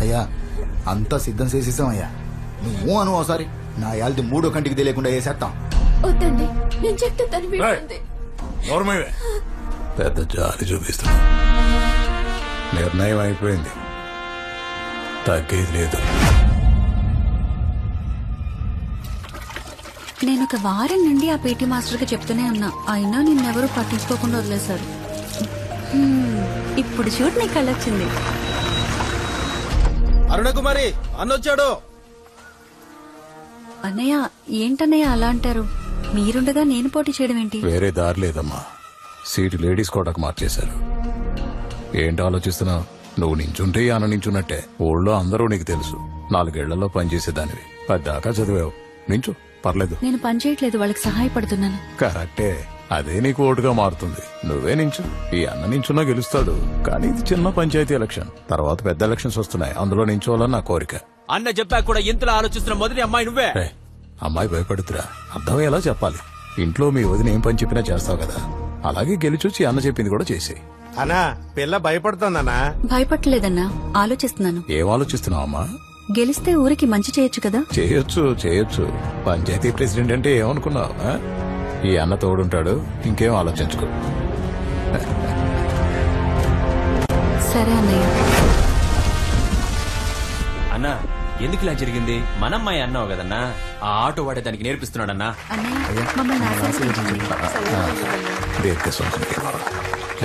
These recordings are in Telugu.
అయ్యా అంతా సిద్ధం చేసేసామయ్యా. నువ్వు అను ఒకసారి నా యాల్ది మూడో కంటికి తెలియకుండా వేసేస్తాం. వద్దండి, నేను చెప్తే తను వింటుంది. పెద్ద జాలి చూపిస్తున్నా. నిర్ణయం అయిపోయింది, తగ్గేది లేదు. నేను ఒక వారం నుండి ఆ పీటీ మాస్టర్ కి చెప్తూనే ఉన్నా, అయినా నిన్నెవరూ పట్టించుకోకుండా వదిలేశారు. ఇప్పుడు చూడు నీ కళ్ళొచ్చింది. అరుణకుమారి అన్నొచ్చాడు. అన్నయ్య ఏంటన్నయ్య అలా అంటారు? మీరుండగా నేను పోటీ చేయడం ఏంటి? వేరే దారి లేదమ్మా. సీటు లేడీస్ కోటకు మార్చేశారు. ఏంటి ఆలోచిస్తున్నావు? నువ్వు నించుంటే అన్న నించున్నట్టే. ఊళ్ళో అందరూ నీకు తెలుసు. 4 ఏళ్లలో పనిచేసేదానివి, 10 దాకా చదివావు. నించు, పర్లేదు. నేను పని చేయట్లేదు, వాళ్ళకి సహాయపడుతున్నాను. కరెక్టే, అదే నీకు ఓటుగా మారుతుంది. నువ్వే నించు. ఈ అన్న నించున్నా గెలుస్తాడు. కానీ ఇది చిన్న పంచాయతీ ఎలక్షన్, తర్వాత పెద్ద ఎలక్షన్స్ వస్తున్నాయి. అందులో నించోవాలని నా కోరిక. అన్న చెప్పా కూడా ఇంతలో ఆలోచిస్తున్న మొదటి అమ్మాయి నువ్వే. అమ్మాయి భయపడుతురా, అర్థమయ్యేలా చెప్పాలి. ఇంట్లో మీ వదిన ఏం పని చెప్పినా చేస్తావు కదా, అలాగే గెలిచొచ్చి అన్న చెప్పింది కూడా చేసేయి. అన్నా పిల్ల భయపడుతుందన్నా. భయపడలేదన్నా, ఆలోచిస్తున్నాను. ఏం ఆలోచిస్తున్నావు అమ్మా? గెలిస్తే ఊరికి మంచి చేయొచ్చు కదా. చేయొచ్చు. పంచాయతీ ప్రెసిడెంట్ అంటే ఏమనుకున్నావు? ఈ అన్న తోడుంటాడు, ఇంకేం ఆలోచించుకో. సరే అన్నయ్య. అన్నా ఎందుకు ఇలా జరిగింది? మనమ్మాయి అన్నావు కదన్నా, ఆ ఆటో వాడే దానికి నేర్పిస్తున్నాడన్నా. అన్నయ్య మమ్మల్ని ఆశీర్వదించండి.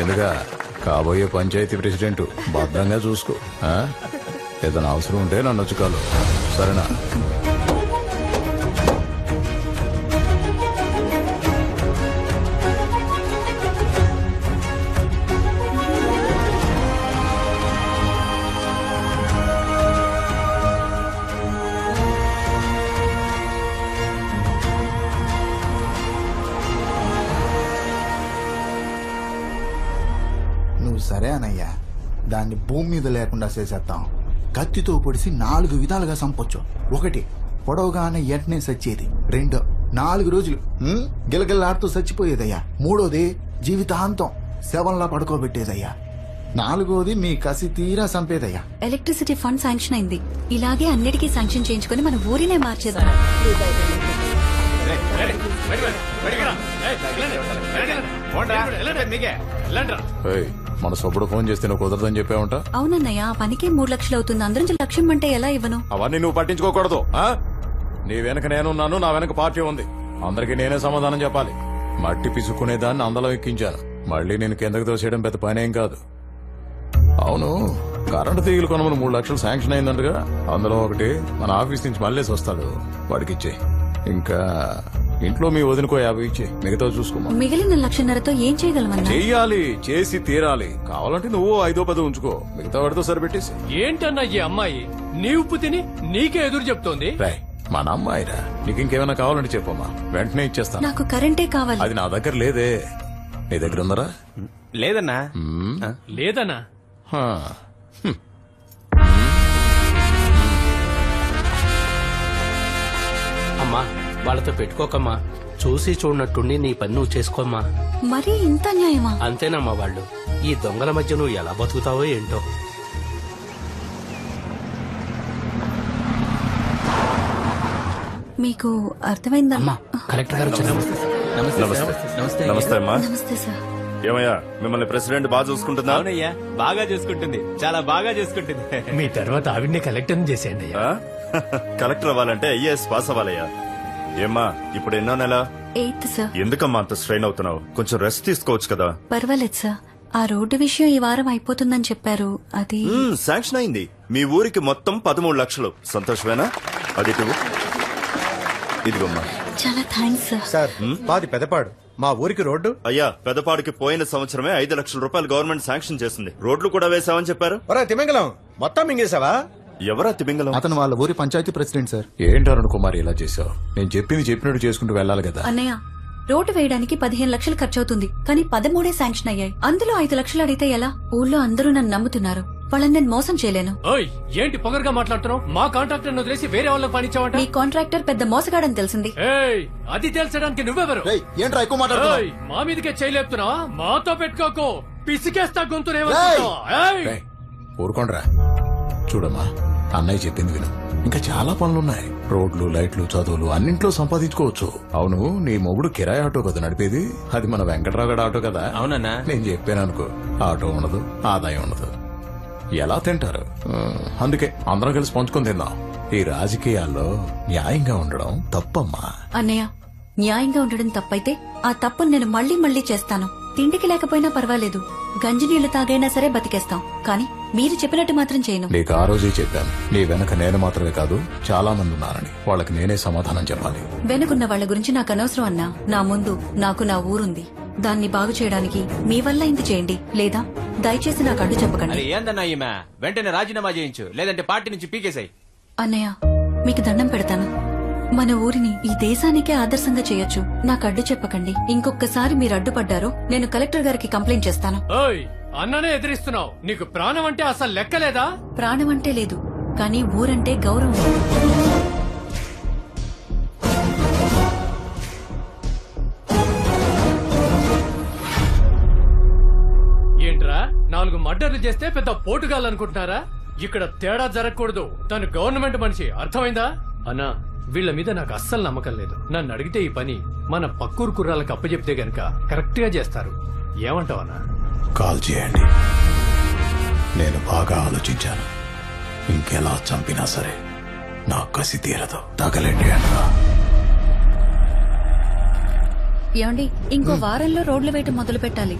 ఎందుగా కాబోయే పంచాయతీ ప్రెసిడెంట్ భద్రంగా చూసుకో. ఏదైనా అవసరం ఉంటే నన్ను వచ్చుకోలు, సరేనా? నువ్వు సరే అనయ్యా, దాన్ని భూమి మీద లేకుండా చేసేస్తాం. కత్తితో పొడిసి 4 విధాలుగా చంపొచ్చు. 1 పొడవుగానే ఎంటనే సచ్చేది. 2 4 రోజులు గిలగిల్లాడుతూ చచ్చిపోయేదయ్యా. 3వది జీవితాంతం శవంలా పడుకోబెట్టేదయ్యా. 4వది మీ కసి తీరా చంపేదయ్యా. ఎలక్ట్రిసిటీ ఫండ్ శాంక్షన్ అయింది. ఇలాగే అన్నిటికీ శాంక్షన్ చేయించుకుని మన ఊరినే మార్చేద్దాం. మన సొప్పుడు ఫోన్ చేస్తే నువ్వు కుదరదని చెప్పావుంటా? అవునన్నయ్య, ఆ పనికి 3 లక్షలు అవుతుంది. అందరం లక్ష్యం అంటే ఎలా ఇవ్వను? అవన్నీ నువ్వు పట్టించుకోకూడదు. నీ వెనక నేనున్నాను, నా వెనక పార్టీ ఉంది. అందరికీ నేనే సమాధానం చెప్పాలి. మట్టి పిసుక్కునేదాన్ని అందలం ఎక్కించాను. మళ్ళీ నేను కిందకు తోసేయడం పెద్ద పనేం కాదు. అవును, కరెంటు తీగలు కొనమని 3 లక్షలు శాంక్షన్ అయిందంటగా. అందులో 1 మన ఆఫీస్ నుంచి మళ్ళేసి వస్తాడు, వాడికి ఇచ్చే. ఇంకా ఇంట్లో మీ వదినకో 50 ఇచ్చే, మిగతా చూసుకోమా. మిగిలిన 1,50,000తో ఏం చేయగలమన్నా? చెయ్యాలి, చేసి తీరాలి. కావాలంటే నువ్వు 5-10 ఉంచుకో, మిగతా వాడితో సరిపెట్టేసి. ఏంటన్నా ఈ అమ్మాయి నీ ఉప్పు తిని నీకే ఎదురు చెప్తోంది? మన అమ్మాయిరా, నీకు ఇంకేమైనా కావాలంటే చెప్పమ్మా, వెంటనే ఇచ్చేస్తాను. నాకు కరెంటే కావాలి. అది నా దగ్గర లేదే, నీ దగ్గర ఉందరా? లేదన్నా. లేదన్నా. అమ్మా వాళ్ళతో పెట్టుకోకమ్మా, చూసి చూడనట్టుండి నీ పని నువ్వు చేసుకోమ్మా. మరీ ఇంత న్యాయమా? అంతేనమ్మా, వాళ్ళు ఈ దొంగల మధ్య నువ్వు ఎలా బతుకుతావో ఏంటో. మీకు అర్థమైందమ్మా? కలెక్టర్ గారు నమస్తే అమ్మా. నమస్తే సార్. ఏమయ్యా, మిమ్మల్ని ప్రెసిడెంట్ బాగా చూసుకుంటుందా? అవునయ్యా, బాగా చూసుకుంటుంది, చాలా బాగా చూసుకుంటుంది. మీ తర్వాత ఆవిడ్ని కలెక్టర్ చేసేయండి. కలెక్టర్ అవ్వాలంటే ఐఏఎస్ పాస్ అవ్వాలయ్యా. ఏమ్మా, ఇప్పుడు ఎన్నో నెల? 8th sir. ఎందుకమ్మా అంత స్ట్రెయిన్ అవుతున్నావు? కొంచెం రెస్ట్ తీసుకోవచ్చు కదా. పర్వాలేదు సార్, ఆ రోడ్డు విషయం ఈ వారం అయిపోతుందని చెప్పారు. అది శాంక్షన్ అయింది. మీ ఊరికి మొత్తం 13 లక్షలు. సంతోషమేనా? అది ఇదిగోమ్మా. చాలా థ్యాంక్స్ సార్. సార్, మాది పెదపాడు, మా ఊరికి రోడ్డు. అయ్యా, పెదపాడుకి పోయిన సంవత్సరమే 5 లక్షల రూపాయలు గవర్నమెంట్ శాంక్షన్ చేసింది. రోడ్లు కూడా వేసామని చెప్పారు. తిమింగలం మొత్తం మింగేశావా? ఎవరా తిమింగలం? అతను వాళ్ళ ఊరి పంచాయతీ ప్రెసిడెంట్ సార్. ఏంటి అరుణ్ కుమార్ ఇలా చేసావు? నేను చెప్పింది చెప్పినట్టు చేసుకుంటూ వెళ్ళాలి కదా. అన్నయ్య, రోడ్డు వేయడానికి 15 లక్షలు ఖర్చవుతుంది, కానీ 13 శాంక్షన్ అయ్యాయి. అందులో 5 లక్షలు అడిగితే ఎలా? ఊళ్ళో అందరూ నన్ను నమ్ముతున్నారు. వాళ్ళని నేను మోసం చేయలేను. ఓయ్ ఏంటి పొగరుగా మాట్లాడుతున్నావు? మా కాంట్రాక్టర్ వదిలేసి వేరే వాళ్ళకి పనిచ్చావంట. మీ కాంట్రాక్టర్ పెద్ద మోసగాడని తెలిసింది. ఏయ్ అది తేల్చడానికి నువ్వెవరు? రేయ్, ఏంట్రా ఎక్కువ మాట్లాడుతున్నావ్? ఏయ్, మా మీదకే చేయలేపుతున్నావా? మాతో పెట్టుకోకు, పిసికేస్తా రేయ్! గొంతునేమో. ఊరుకోండ్రా. చూడమ్మా, అన్నయ్య చెప్పింది విను. ఇంకా చాలా పనులున్నాయి. రోడ్లు, లైట్లు, చదువులు అన్నింట్లో సంపాదించుకోవచ్చు. అవును, నీ మొగుడు కిరాయి ఆటో కదా నడిపేది? అది మన వెంకట్రావు గడ ఆటో కదా? అవునన్నా. నేను చెప్పాను అనుకో, ఆటో ఉండదు, ఆదాయం ఉండదు, ఎలా తింటారు? అందుకే అందరం కలిసి పంచుకొని తిందాం. ఈ రాజకీయాల్లో న్యాయంగా ఉండడం తప్పమ్మా. అన్నయ్య, న్యాయంగా ఉండడం తప్పైతే ఆ తప్పును నేను మళ్ళీ మళ్ళీ చేస్తాను. తిండికి లేకపోయినా పర్వాలేదు, గంజి నీళ్లు తాగైనా సరే బతికేస్తాం. కానీ మీరు చెప్పినట్టు మాత్రం చేయను. నీకు ఆ రోజే చెప్పాను, నీ వెనక నేను మాత్రమే కాదు చాలా మంది ఉన్నారని. వాళ్ళకి నేనే సమాధానం చెప్పాలి. వెనుకున్న వాళ్ళ గురించి నాకు అనవసరం అన్నా. నా ముందు నాకు నా ఊరుంది. దాన్ని బాగు చేయడానికి మీ వల్ల ఇంత చేయండి, లేదా దయచేసి నాకు అడ్డు చెప్పకండి. అరే ఏందన్నా ఈమె? వెంటనే రాజీనామా చేయించు, లేదంటే పార్టీ నుంచి పీకేసాయి. అన్నయ్య, మీకు దండం పెడతాను. మన ఊరిని ఈ దేశానికే ఆదర్శంగా చేయొచ్చు. నాకు అడ్డు చెప్పకండి. ఇంకొకసారి మీరు అడ్డుపడ్డారో నేను కలెక్టర్ గారికి కంప్లైంట్ చేస్తాను. ఓయ్ అన్ననే ఎదిరిస్తున్నావు. నీకు ప్రాణం అంటే అసలు లెక్కలేదా? ప్రాణం అంటే లేదు, కానీ ఊరంటే గౌరవం. ఏంట్రా 4 మర్డర్లు చేస్తే పెద్ద పోటుగాలనుకుంటున్నారా? ఇక్కడ తేడా జరగకూడదు. తను గవర్నమెంట్ మనిషి, అర్థమైందా? అన్నా, వీళ్ల మీద నాకు అస్సలు నమ్మకం లేదు. నన్ను అడిగితే ఈ పని మన పక్కూరు కుర్రాలకు అప్పచెప్తే గనక కరెక్ట్ గా చేస్తారు. ఏమంటావన్నా? కాల్ చేయండి. నేను బాగా ఆలోచించాను. ఇంకెలా చంపినా సరే నా కసి తీరదు. తగలండి అన్నా. ఏమండి, ఇంకో వారంలో రోడ్లు వేయటం మొదలు పెట్టాలి.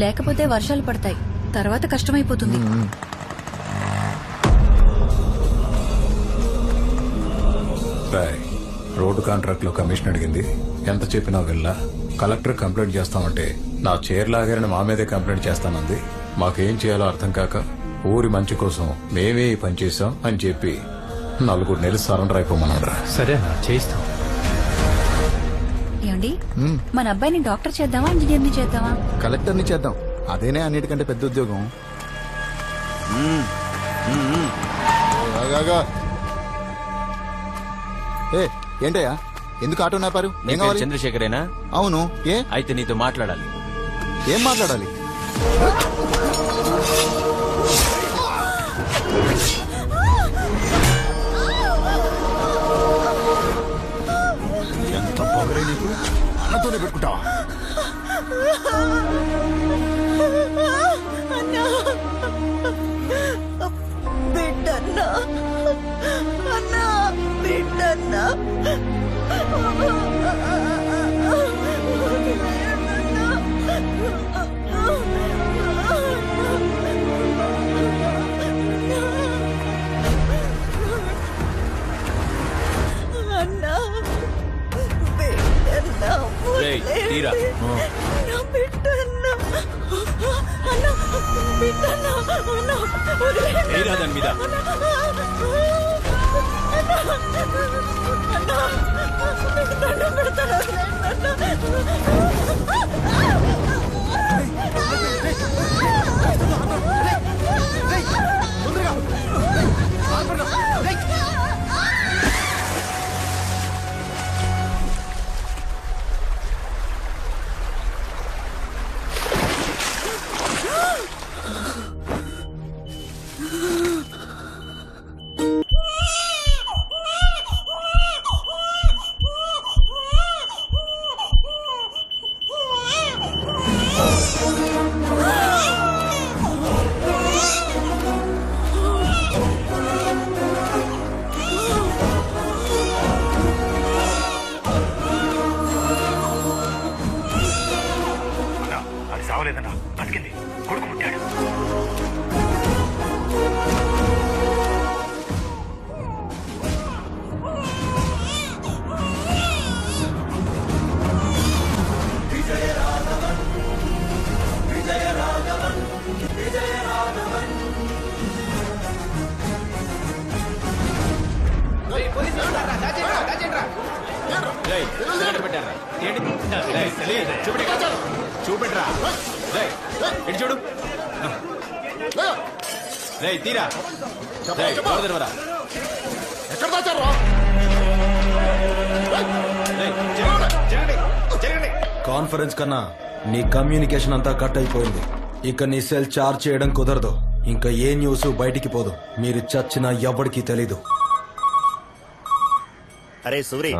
లేకపోతే వర్షాలు పడతాయి, తర్వాత కష్టమైపోతుంది. రోడ్డు కాంట్రాక్ట్ లో కమిషన్ అడిగింది. ఎంత చెప్పినా వెళ్ళా. కలెక్టర్ కంప్లైంట్ చేస్తామంటే నా చైర్ లాగారని మా మీదే కంప్లైంట్ చేస్తానంది. మాకేం చేయాలో అర్థం కాక ఊరి మంచి కోసం మేమే ఈ పని చేశాం అని చెప్పి 4 నెలలు సరెండర్ అయిపోమన్నారా. సరే చేయిస్తాం. ఏమండి, మన అబ్బాయిని డాక్టర్ చేద్దామా, ఇంజనీర్ని చేద్దామా? కలెక్టర్ని చేద్దాం, అదేనే అన్నిటికంటే పెద్ద ఉద్యోగం. ఆగాగా. ఏ ఏంటయ్యా, ఎందుకు ఆటో నాపారు? ఏం కావాలి? చంద్రశేఖరేనా? అవును. ఏ అయితే నీతో మాట్లాడాలి. ఏం మాట్లాడాలి? ఎంత పొగరే నీకు? అన్నతోనే పెట్టుకుంటావా? బిడ్డన్నా, అన్నా, బిడ్డన్నా. అన్నా, బిడ్డన్నా, రేయ్, తీరా. అన్నా, బిడ్డన్నా, అన్నా, బిడ్డన్నా, అన్నా, వదిలేయ్. తీరా దాని మీద. దండం పెడతాను, చూపెట్రా. ఇటు చూడు. రేయ్ తీరా రేయ్ డోర్ తెరవరా. ఎక్కడ దాచారు? కాన్ఫరెన్స్ కన్నా నీ కమ్యూనికేషన్ అంతా కట్ అయిపోయింది. ఇక నీ సెల్ చార్జ్ చేయడం కుదరదు. ఇంకా ఏ న్యూస్ బయటికి పోదు. మీరు చచ్చినా ఎవరికి తెలీదు. అరే సూరి,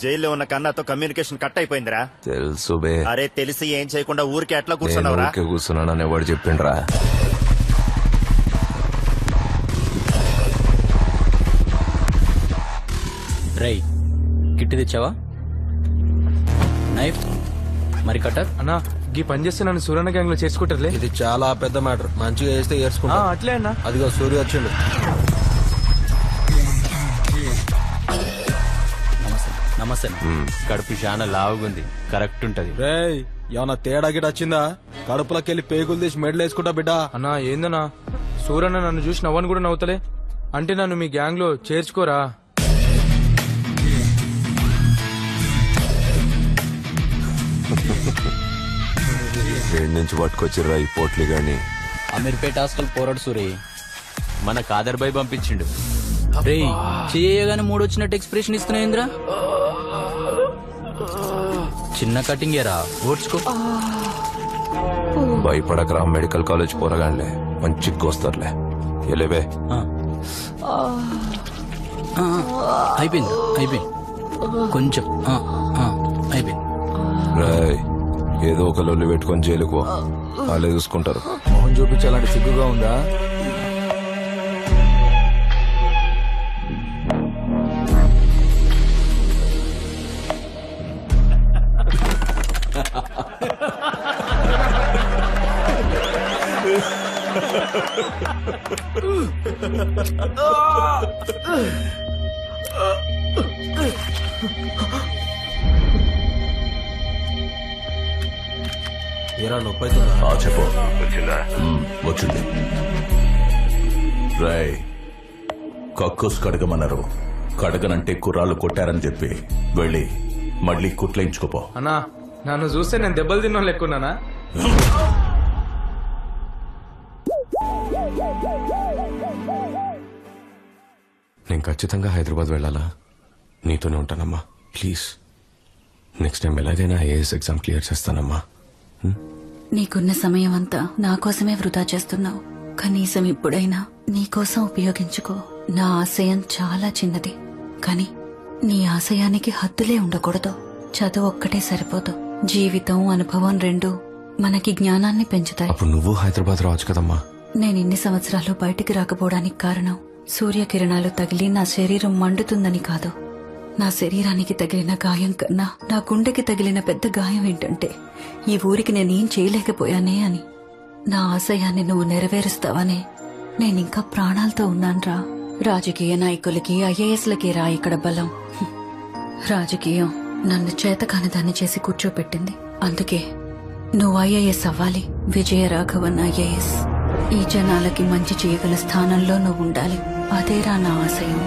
జైల్లో ఉన్న కన్నాతో కమ్యూనికేషన్ కట్ అయిపోయిందిరా. తెలుసు బే. అరే తెలిసి ఏం చేయకుండా ఊరికే ఎట్లా కూర్చున్నావురా? కూర్చున్నానని ఎవడు చెప్పిండ్రా? రై కిట్టి తెచ్చావా? నైఫ్ మరి కట్టర్ అన్నా ఈ పని చేస్తే నన్ను సూర్యన్న గ్యాంగ్ లో చేసుకుంటారులే. ఇది చాలా పెద్ద మ్యాటర్. మంచిగా చేస్తే ఏర్చుకుంటా. అట్లే అన్నా. అదిగో సూర్య వచ్చిండు. నమస్తే. కడుపు చాలా లావుగుంది, కరెక్ట్ ఉంటది. రేయ్ ఏమన్నా తేడా గిట వచ్చిందా? కడుపులోకి పేగులు తీసి మెడలు వేసుకుంటా బిడ్డా. అన్నా ఏందన్నా సూర్యన్న నన్ను చూసి నవ్వని కూడా నవ్వుతలే. అంటే నన్ను మీ గ్యాంగ్ లో చేర్చుకోరా? ఏడు నుంచి పట్టుకొచ్చిర్రా ఈ పోట్లి గాని. అమీర్పేట హాస్టల్ పోరాడు సూరి. మన కాదర్ బాయ్ పంపించిండు. రే చేయగానే మూడొచ్చినట్టు ఎక్స్ప్రెషన్ ఇస్తున్నాయింద్రా. చిన్న కటింగ్ ఏరా, ఓడ్చుకో. భయపడకరా, మెడికల్ కాలేజ్ పోరగాన్లే, మంచి కోస్తారులే. ఎలేవే. అయిపోయింది కొంచెం అయిపోయింది. రాయ్ ఏదో ఒక లొల్లి పెట్టుకొని జైలుకు వాళ్ళే చూసుకుంటారు. మోహన్ చూపించాలంటే సిగ్గుగా ఉందా? ఏరా నొప్పి అవుతుందా? చెప్పు. వచ్చింది. రాయ్ కక్కుస్ కడగమన్నారు. కడగనంటే కుర్రాళ్ళు కొట్టారని చెప్పి వెళ్ళి మళ్ళీ కుట్లేయించుకోపో. అన్నా నన్ను చూస్తే నేను దెబ్బలు తిన్నా లెక్కున్నానా? నేను ఖచ్చితంగా హైదరాబాద్ వెళ్ళాలా? నీతోనే ఉంటానమ్మా, ప్లీజ్. నెక్స్ట్ టైం ఎలాగైనా ఐఏఎస్ ఎగ్జామ్ క్లియర్ చేస్తానమ్మా. నీకున్న సమయం అంతా నా కోసమే వృధా చేస్తున్నావు. కనీసం ఇప్పుడైనా నీకోసం ఉపయోగించుకో. నా ఆశయం చాలా చిన్నది, కానీ నీ ఆశయానికి హద్దులే ఉండకూడదు. చదువు ఒక్కటే సరిపోదు. జీవితం, అనుభవం రెండూ మనకి జ్ఞానాన్ని పెంచుతాయి. అప్పుడు నువ్వు హైదరాబాద్ రావచ్చు కదమ్మా. నేను ఇన్ని సంవత్సరాలు బయటికి రాకపోవడానికి కారణం సూర్యకిరణాలు తగిలి నా శరీరం మండుతుందని కాదు. నా శరీరానికి తగిలిన గాయం కన్నా నా గుండెకి తగిలిన పెద్ద గాయం ఏంటంటే ఈ ఊరికి నేనేం చేయలేకపోయానే అని. నా ఆశయాన్ని నువ్వు నెరవేరుస్తావనే నేనింకా ప్రాణాలతో ఉన్నాన్రా. రాజకీయ నాయకులకి, ఐఏఎస్లకి రా ఇక్కడ బలం. రాజకీయం నన్ను చేతకాని దాన్ని చేసి కూర్చోపెట్టింది. అందుకే నువ్వు ఐఏఎస్ అవ్వాలి. విజయరాఘవన్ ఐఏఎస్. ఈ జనాలకి మంచి చేయగల స్థానంలో నువ్వు ఉండాలి. అదేరా నా ఆశయం.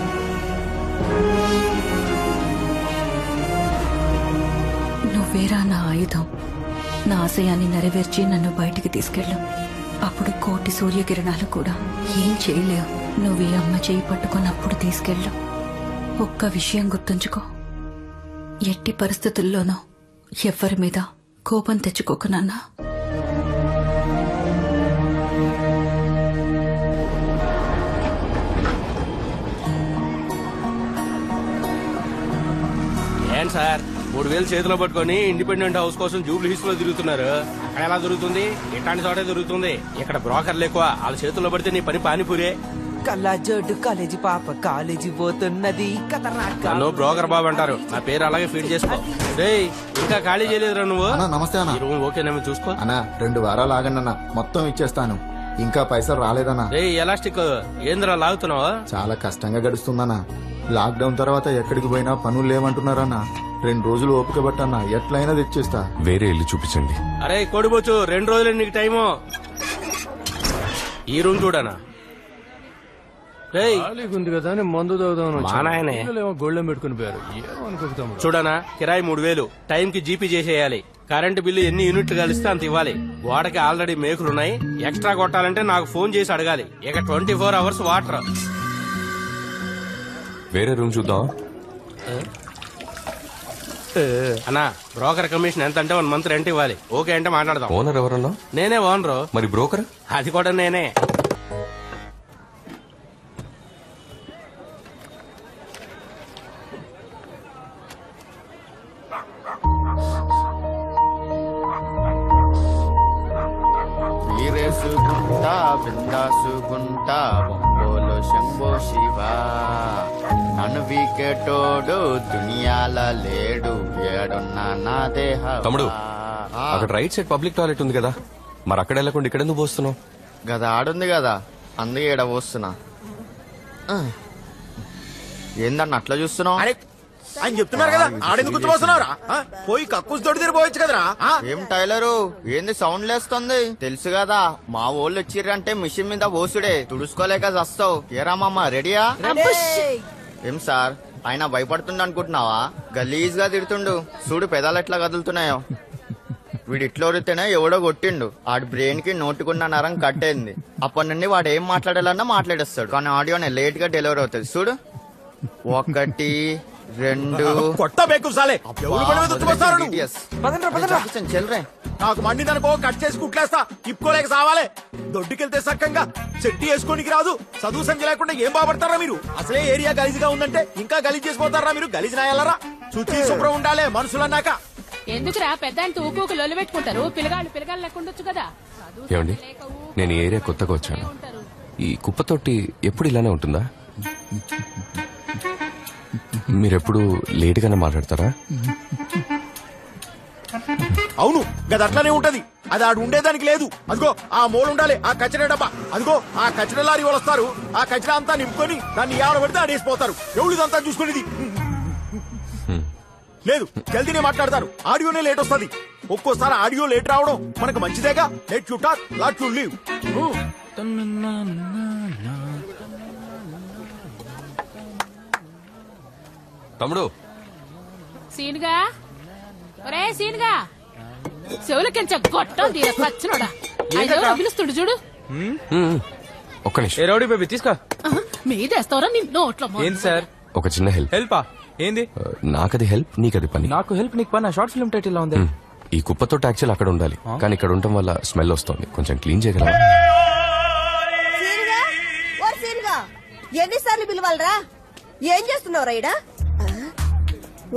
నువ్వేరా నా ఆయుధం. నా ఆశయాన్ని నెరవేర్చి నన్ను బయటికి తీసుకెళ్ళు. అప్పుడు కోటి సూర్యకిరణాలు కూడా ఏం చేయలేవు. నువ్వు ఈ అమ్మ చేయి పట్టుకున్నప్పుడు తీసుకెళ్ళు. ఒక్క విషయం గుర్తుంచుకో, ఎట్టి పరిస్థితుల్లోనూ ఎవ్వరి మీద కోపం తెచ్చుకోకు నాన్నా. ఏం సార్ 3000 చేతిలో పట్టుకొని ఇండిపెండెంట్ హౌస్ కోసం జూబ్లీ హిల్స్ లో తిరుగుతున్నారు. అక్కడ ఎలా దొరుకుతుంది? ఇట్లాంటి చోటే దొరుకుతుంది. ఇక్కడ బ్రోకర్లు ఎక్కువ. వాళ్ళ చేతుల్లో పడితే నీ పని పానీపూరే. కళ్ళజోడు కాలేజీ పాప కాలేజీ పోతున్నది. నన్ను బ్రోకర్ బాబు అంటారు. నా పేరు అలాగే ఫీడ్ చేసుకో. రేయ్ ఇంకా ఖాళీ చేయలేదురా నువ్వు? అన్నా నమస్తే అన్న. ఈ రూమ్ ఓకేనేమో చూసుకో. అన్నా 2 వారాలు ఆగండి అన్న, మొత్తం ఇచ్చేస్తాను. ఇంకా పైసలు రాలేదన్నా. రేయ్ ఎలాస్టిక్ ఏంద్రా లాగుతున్నావా? చాలా కష్టంగా గడుస్తుందన్నా. లాక్డౌన్ తర్వాత ఎక్కడికి పోయినా పనులు లేవంటున్నారన్నా. 2 రోజులు ఓపిక పట్టన్నా, ఎట్లయినా తెచ్చేస్తా. వేరే ఇల్లు చూపించండి. అరే కొడిపోచ్చు 2 రోజులు నీకు టైము. ఈ రూమ్ చూడనా? ఉంది కదా నేను మందు తాగుదాం. మా నాయనే గోళ్ళెం పెట్టుకుని పోయారు. ఏమనుకుంటాం చూడనా? కిరాయి 3000, టైం కి జీపీ చేసేయాలి. కరెంటు బిల్లు ఎన్ని యూనిట్లు కలిస్తే అంత ఇవ్వాలి. గోడకి ఆల్రెడీ మేకులున్నాయి. ఎక్స్ట్రా కొట్టాలంటే నాకు ఫోన్ చేసి అడగాలి. ఇక 24 hours వాటర్. వేరే రూమ్ చూద్దాం. అన్నా బ్రోకర్ కమిషన్ ఎంత అంటే 1 month రెంట్ ఇవ్వాలి. ఓకే అంటే మాట్లాడదాం. ఓనర్ ఎవరన్నా? నేనే ఓనరు. మరి బ్రోకర్? అది కూడా నేనే. వీరేసుకుంటా బిందాసుకుంటా బొంబోలు శంభో శివ నన్ను వీకెటోడు దునియాల లేడు ఏడున్నా నా దేహ. తమ్ముడు, అక్కడ రైట్ సైడ్ పబ్లిక్ టాయిలెట్ ఉంది కదా, మరి అక్కడ వెళ్ళకుండా ఇక్కడ ఎందుకు పోస్తున్నావు? గదా ఆడుంది కదా, అందుకే ఈడ పోస్తున్నా. ఏందన్న అట్లా చూస్తున్నావు? ఆయన చెప్తున్నారు కదా, ఆడెందుకు గుర్తుపోతున్నావురా? పోయి కక్కుస్ తోటి తిరిగిపోవచ్చు కదరా. ఏం టైలరు ఏంది సౌండ్ లేస్తుంది? తెలుసు కదా, మా వాళ్ళు వచ్చిర్రంటే మిషన్ మీద పోసుడే, తుడుచుకోలేక చస్తావు. ఏరా మామ రెడీయా? ఏం సార్ ఆయన భయపడుతుండ అనుకుంటున్నావా? గలీజ్ గా తిడుతుండు చూడు, పెదాలు ఎట్లా కదులుతున్నాయో. వీడు ఇట్లా ఒరితేనే ఎవడో కొట్టిండు, ఆడి బ్రెయిన్ కి నోటుకున్న నరం కట్టేంది. అప్పటి నుండి వాడు ఏం మాట్లాడాలన్నా మాట్లాడేస్తాడు, కానీ ఆడియోనే లేట్ గా డెలివరీ అవుతుంది. చూడు 1 2 కొత్త బేకు సాలే చెల్రే. నాకు మండిదనుకో కట్ చేసి కుట్లేస్తా, తిప్పుకోలేక సావాలే. దొడ్డుకెళ్తే సక్కంగా చెట్టి వేసుకోనికి రాదు, చదువు సంఖ్య లేకుండా ఏం బాపడతారా మీరు? అసలే ఏరియా గలీజ్ గా ఉందంటే ఇంకా గలీజ్ చేసిపోతారా మీరు? గలీజ్ నాయాలరా? శుచి శుభ్రం ఉండాలే మనుషులన్నాక. ఎందుకురా పెద్ద ఊకు లొల్లు పెట్టుకుంటారు? పిల్లగాళ్ళు లేకుండొచ్చు కదా. ఏమండి, నేను ఈ ఏరియా కొత్తగా వచ్చాను. ఈ కుప్పతోటి ఎప్పుడు ఇలానే ఉంటుందా? మీరెప్పుడు లేట్ గానే మాట్లాడతారా? అవును, గది అట్లానే ఉంటది. అది ఆడు ఉండేదానికి లేదు. అదిగో ఆ మూల ఉండాలి ఆ కచరా డబ్బా. అదిగో ఆ కచరా లారీ వాళ్ళు వస్తారు, ఆ కచరా అంతా నింపుకొని దాన్ని ఎవరు పెడితే ఆడేసిపోతారు. ఎవరిదంతా చూసుకునేది లేదు. జల్దీనే మాట్లాడతారు, ఆడియోనే లేట్ వస్తుంది. ఒక్కోసారి ఆడియో లేట్ రావడం మనకు మంచిదేగా. Let you talk, let you live. తమ్ముడు సీన్గా, ఒరే సీన్గా, చెవులకించ గొట్టం తీర సచ్చినోడా. పిలుస్తుడు చూడు. ఒక్క నిమిషం. తీసుకో. మీదేస్తావరా నీ నోట్లో? ఏంది సార్? ఒక చిన్న హెల్ప్. హెల్పా? ఏంది? నాకది హెల్ప్, నీకది పని. నాకు హెల్ప్, నీకు పని. షార్ట్ ఫిల్మ్ టైటిల్ లా ఉంది. ఈ కుప్పతో యాక్చువల్ అక్కడ ఉండాలి, కానీ ఇక్కడ ఉండటం వల్ల స్మెల్ వస్తుంది. కొంచెం క్లీన్ చేయగలవా? ఎన్నిసార్లు పిలవాలరా? ఏం చేస్తున్నావురా ఈడ?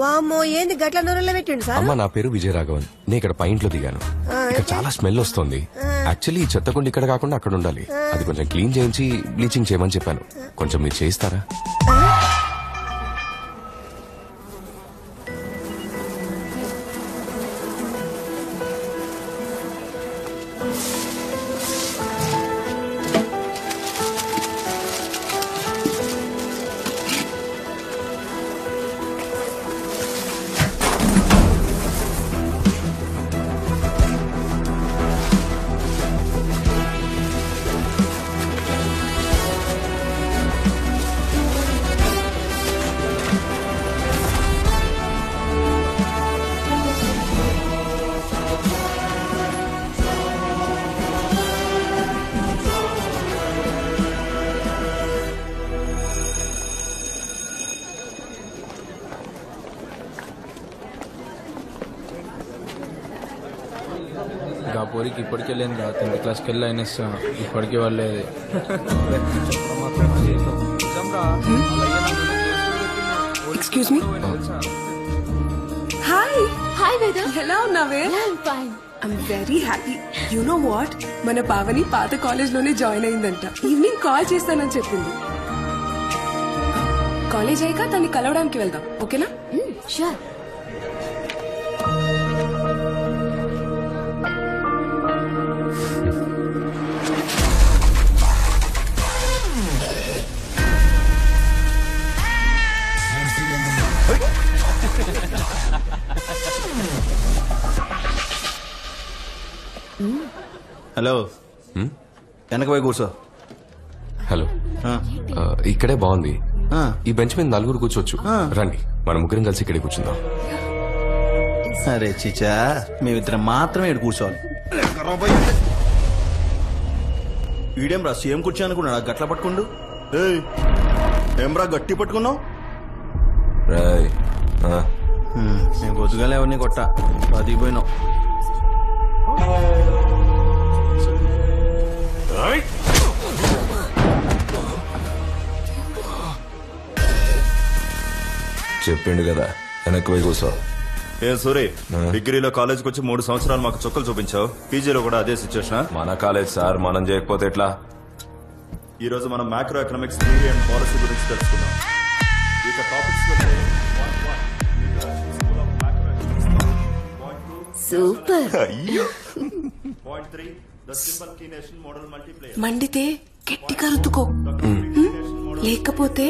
వామ్మో, ఏంది గట్ల నూనెలో పెట్టిండు సార్? అమ్మ, నా పేరు విజయ రాఘవన్. నేను ఇక్కడ పైంట్లో దిగాను. ఇక్కడ చాలా స్మెల్ వస్తుంది. యాక్చువల్లీ ఈ చెత్తకుండా ఇక్కడ కాకుండా అక్కడ ఉండాలి. అది కొంచెం క్లీన్ చేయించి బ్లీచింగ్ చేయమని చెప్పాను. కొంచెం మీరు చేయిస్తారా? పోరికి ఇప్పటికే లేదు. 10th క్లాస్కి వెళ్ళి అయినా ఇప్పటికీ వాళ్ళేది. Excuse me. Hi hi Veda, ఎలా ఉన్నావే? I'm very happy. You know what, మన పావని పాత కాలేజ్ లోనే జాయిన్ అయిందంట. ఈవినింగ్ కాల్ చేస్తానని చెప్పింది. కాలేజ్ అయ్యాక తన్ని కలవడానికి వెళ్దాం, ఓకేనా? షూర్. హలో, వెనక పోయి కూర్చో. హలో, ఇక్కడే బాగుంది. ఈ బెంచ్ మీద 4 కూర్చోవచ్చు. రండి, మన ముగ్గురం కలిసి ఇక్కడే కూర్చుందాం. అరే చిచా మేమిద్దరం మాత్రమే ఇక్కడ కూర్చోవాలి. ఈడేం రా సేమ్ కూర్చో అనుకున్నాడా గట్ల పట్టుకుండు. ఏమ్రా గట్టి పట్టుకున్నావు? నేను పొద్దుగాలే ఎవరిని కొట్ట అది పోయినావు. చెప్పిండు కదా వెనక్కి పోయి కూర్చో. ఏ సూరి, డిగ్రీలో కాలేజ్కి వచ్చి 3 సంవత్సరాలు మాకు చుక్కలు చూపించావు. పీజీలో కూడా అదే సిచ్యువేషన్. మన కాలేజ్ సార్, మనం చేయకపోతే ఎట్లా? ఈ రోజు మనం macro economics theory and policy గురించి తెలుసుకుందాం. ఇక టాపిక్స్ సూపర్. Model multiplayer. మండితే గట్టిగా రుద్దుకో, లేకపోతే